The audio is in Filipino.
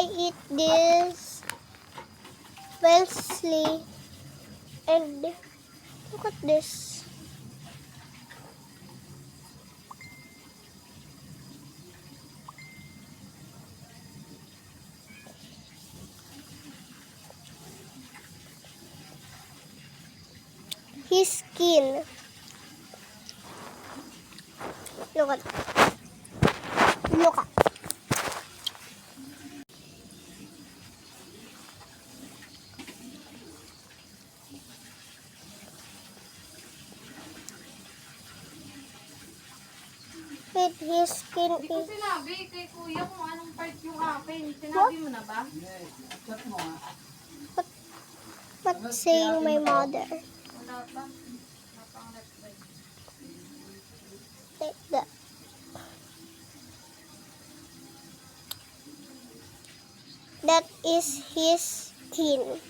I eat this Wellesley, and look at this. His skin. Look at. Look at. Wait, his skin Hindi ko is. sinabi kay kuya kung anong part yung akin. Sinabi mo na ba? What's saying my mother? Wala pa. Wala pang reply. Like that. That is his skin.